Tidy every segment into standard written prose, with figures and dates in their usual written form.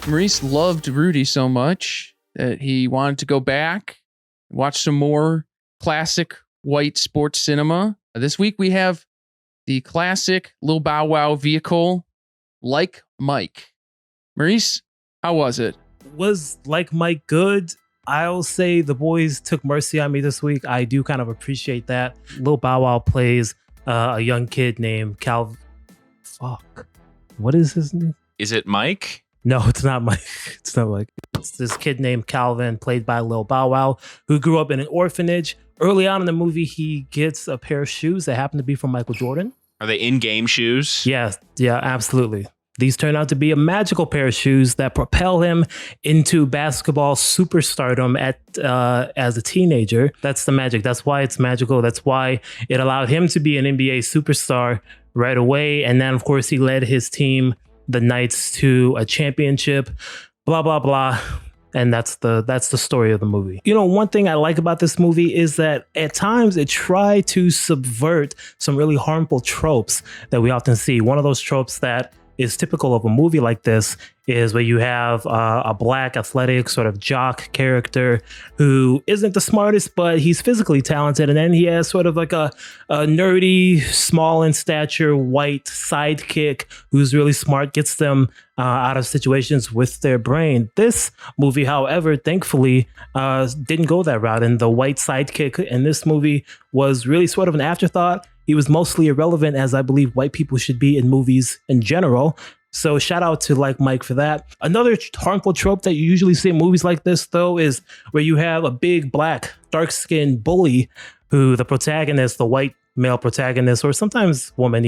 Maurice loved Rudy so much that he wanted to go back, watch some more classic white sports cinema. This week we have the classic Lil Bow Wow vehicle, Like Mike. Maurice, how was it? Was Like Mike good? I'll say the boys took mercy on me this week. I do kind of appreciate that. Lil Bow Wow plays a young kid named Fuck. What is his name? Is it Mike? No, it's not Mike. It's not Mike. It's this kid named Calvin, played by Lil Bow Wow, who grew up in an orphanage. Early on in the movie, he gets a pair of shoes that happen to be from Michael Jordan. Are they in-game shoes? Yeah, absolutely. These turn out to be a magical pair of shoes that propel him into basketball superstardom as a teenager. That's the magic. That's why it's magical. That's why it allowed him to be an NBA superstar right away. And then, of course, he led his team, the Knights, to a championship, blah, blah, blah. And that's the story of the movie. You know, one thing I like about this movie is that at times it tried to subvert some really harmful tropes that we often see. One of those tropes that is typical of a movie like this is where you have a black athletic sort of jock character who isn't the smartest, but he's physically talented. And then he has sort of like a nerdy, small in stature, white sidekick who's really smart, gets them out of situations with their brain. This movie, however, thankfully didn't go that route. And the white sidekick in this movie was really sort of an afterthought. He was mostly irrelevant, as I believe white people should be in movies in general. So shout out to Like Mike for that. Another harmful trope that you usually see in movies like this, though, is where you have a big, black, dark-skinned bully who the protagonist, the white male protagonist, or sometimes women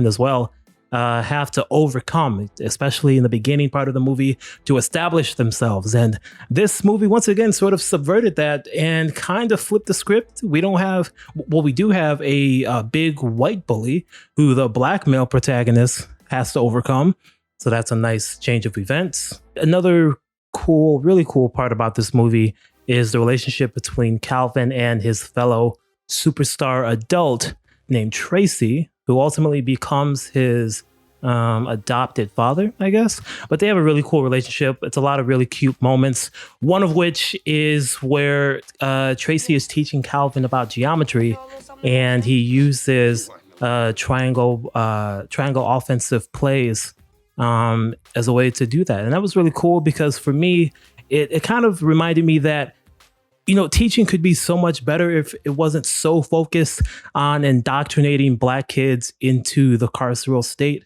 as well, have to overcome, especially in the beginning part of the movie, to establish themselves. And this movie, once again, sort of subverted that and kind of flipped the script. We do have a big white bully who the black male protagonist has to overcome. So that's a nice change of events. Another really cool part about this movie is the relationship between Calvin and his fellow superstar adult named Tracy, who ultimately becomes his adopted father, I guess. But they have a really cool relationship. It's a lot of really cute moments. One of which is where Tracy is teaching Calvin about geometry, and he uses triangle offensive plays as a way to do that. And that was really cool because for me, it kind of reminded me that, you know, teaching could be so much better if it wasn't so focused on indoctrinating black kids into the carceral state.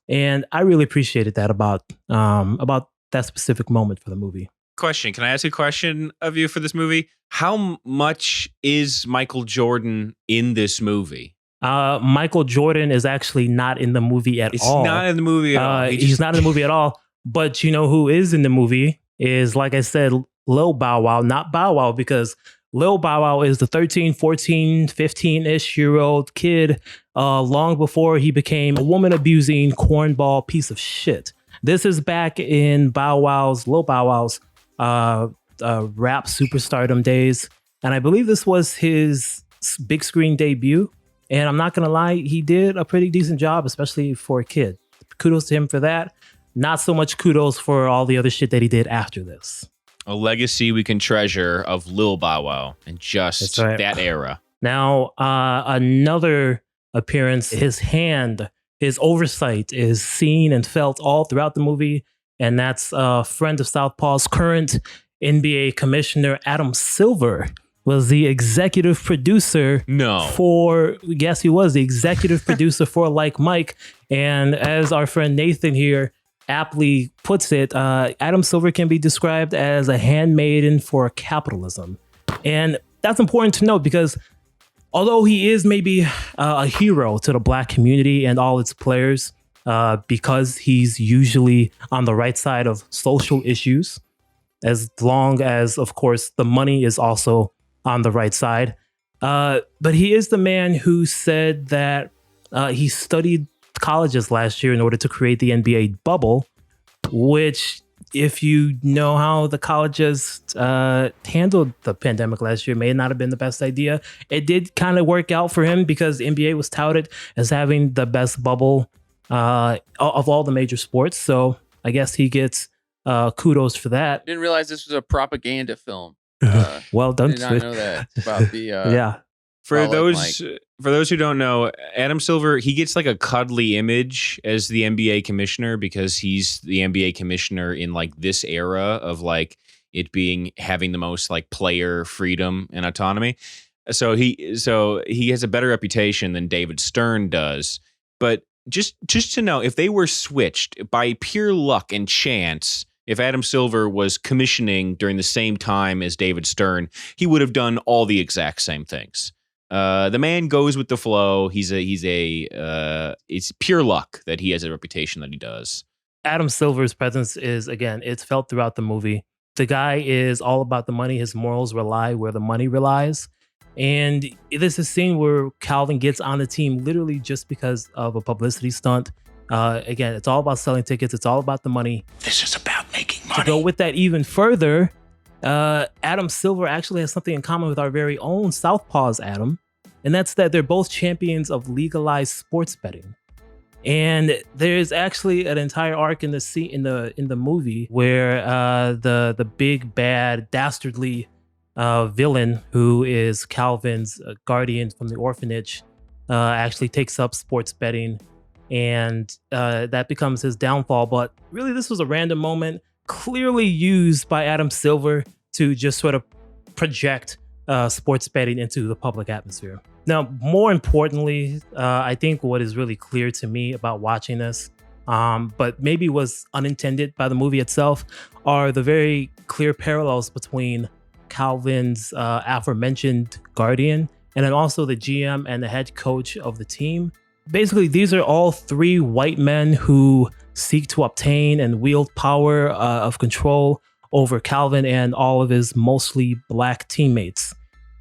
And I really appreciated that about that specific moment for the movie. Question. Can I ask a question of you for this movie? How much is Michael Jordan in this movie? Michael Jordan is actually not in the movie at all. He's not in the movie at all. He's not in the movie at all. But you know who is in the movie is, like I said, Lil Bow Wow, not Bow Wow, because Lil Bow Wow is the 13, 14, 15-ish year old kid long before he became a woman-abusing cornball piece of shit. This is back in Lil Bow Wow's rap superstardom days. And I believe this was his big screen debut. And I'm not going to lie, he did a pretty decent job, especially for a kid. Kudos to him for that. Not so much kudos for all the other shit that he did after this. A legacy we can treasure of Lil Bow Wow and just that era. Now, another appearance, his oversight is seen and felt all throughout the movie. And that's a friend of Southpaws, current NBA commissioner Adam Silver, was the executive producer yes, he was the executive producer for Like Mike. And as our friend Nathan here aptly puts it, Adam Silver can be described as a handmaiden for capitalism. And that's important to note because although he is maybe a hero to the black community and all its players, because he's usually on the right side of social issues, as long as, of course, the money is also on the right side. But he is the man who said that he studied colleges last year in order to create the NBA bubble, which, if you know how the colleges handled the pandemic last year, may not have been the best idea. It did kind of work out for him because the NBA was touted as having the best bubble of all the major sports. So I guess he gets kudos for that. Didn't realize this was a propaganda film. Well done. Did not know that about the yeah. For those who don't know, Adam Silver, he gets like a cuddly image as the NBA commissioner because he's the NBA commissioner in like this era of like it being having the most like player freedom and autonomy. So he has a better reputation than David Stern does. But just to know, if they were switched by pure luck and chance, if Adam Silver was commissioning during the same time as David Stern, he would have done all the exact same things. The man goes with the flow. It's pure luck that he has a reputation that he does. Adam Silver's presence is, again, it's felt throughout the movie. The guy is all about the money. His morals rely where the money relies. And there's a scene where Calvin gets on the team literally just because of a publicity stunt. Again, it's all about selling tickets. It's all about the money. This is about making money. To go with that even further, Adam Silver actually has something in common with our very own Southpaws Adam, and that's that they're both champions of legalized sports betting. And there's actually an entire arc in the movie where the big bad dastardly villain, who is Calvin's guardian from the orphanage, actually takes up sports betting, and that becomes his downfall. But really, this was a random moment, clearly used by Adam Silver to just sort of project sports betting into the public atmosphere. Now, more importantly, I think what is really clear to me about watching this, but maybe was unintended by the movie itself, are the very clear parallels between Calvin's aforementioned guardian and then also the GM and the head coach of the team. Basically, these are all three white men who seek to obtain and wield power of control over Calvin and all of his mostly black teammates.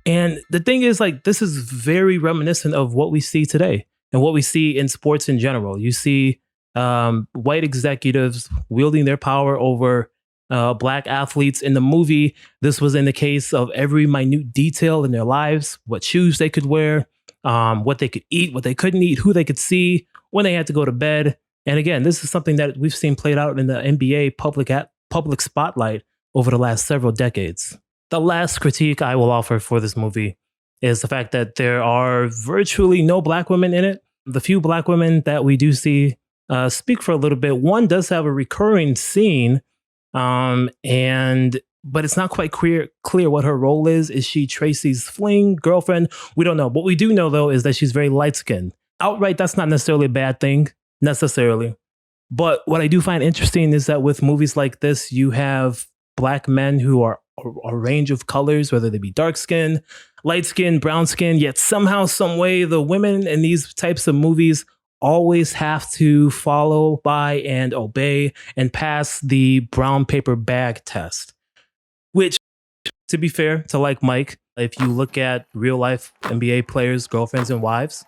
And the thing is, like, this is very reminiscent of what we see today and what we see in sports in general. You see white executives wielding their power over black athletes. In the movie, this was in the case of every minute detail in their lives: what shoes they could wear, what they could eat, what they couldn't eat, who they could see, when they had to go to bed. And again, this is something that we've seen played out in the NBA public spotlight over the last several decades. The last critique I will offer for this movie is the fact that there are virtually no black women in it. The few black women that we do see speak for a little bit. One does have a recurring scene, but it's not quite clear what her role is. Is she Tracy's fling, girlfriend? We don't know. What we do know, though, is that she's very light-skinned. Outright, that's not necessarily a bad thing, necessarily. But what I do find interesting is that with movies like this, you have black men who are a range of colors, whether they be dark skin, light skin, brown skin, yet somehow, some way, the women in these types of movies always have to follow by and obey and pass the brown paper bag test. Which, to be fair to like Mike, if you look at real life NBA players' girlfriends and wives,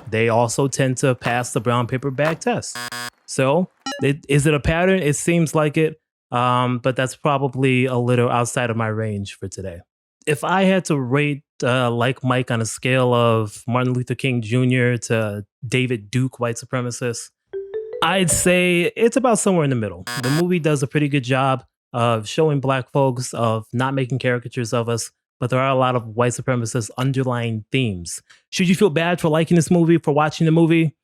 they also tend to pass the brown paper bag test. So, is it a pattern? It seems like it. But that's probably a little outside of my range for today. If I had to rate like Mike on a scale of Martin Luther King Jr. to David Duke, white supremacist, I'd say it's about somewhere in the middle. The movie does a pretty good job of showing black folks, of not making caricatures of us, but there are a lot of white supremacist underlying themes. Should you feel bad for liking this movie, for watching the movie?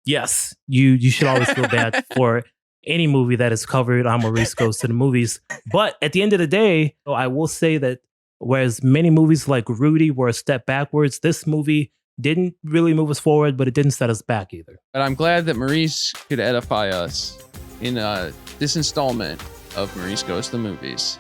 Yes, you should always feel bad for any movie that is covered on Maurice Goes to the Movies. But at the end of the day, I will say that whereas many movies like Rudy were a step backwards, this movie didn't really move us forward, but it didn't set us back either. But I'm glad that Maurice could edify us in this installment of Maurice Goes to the Movies.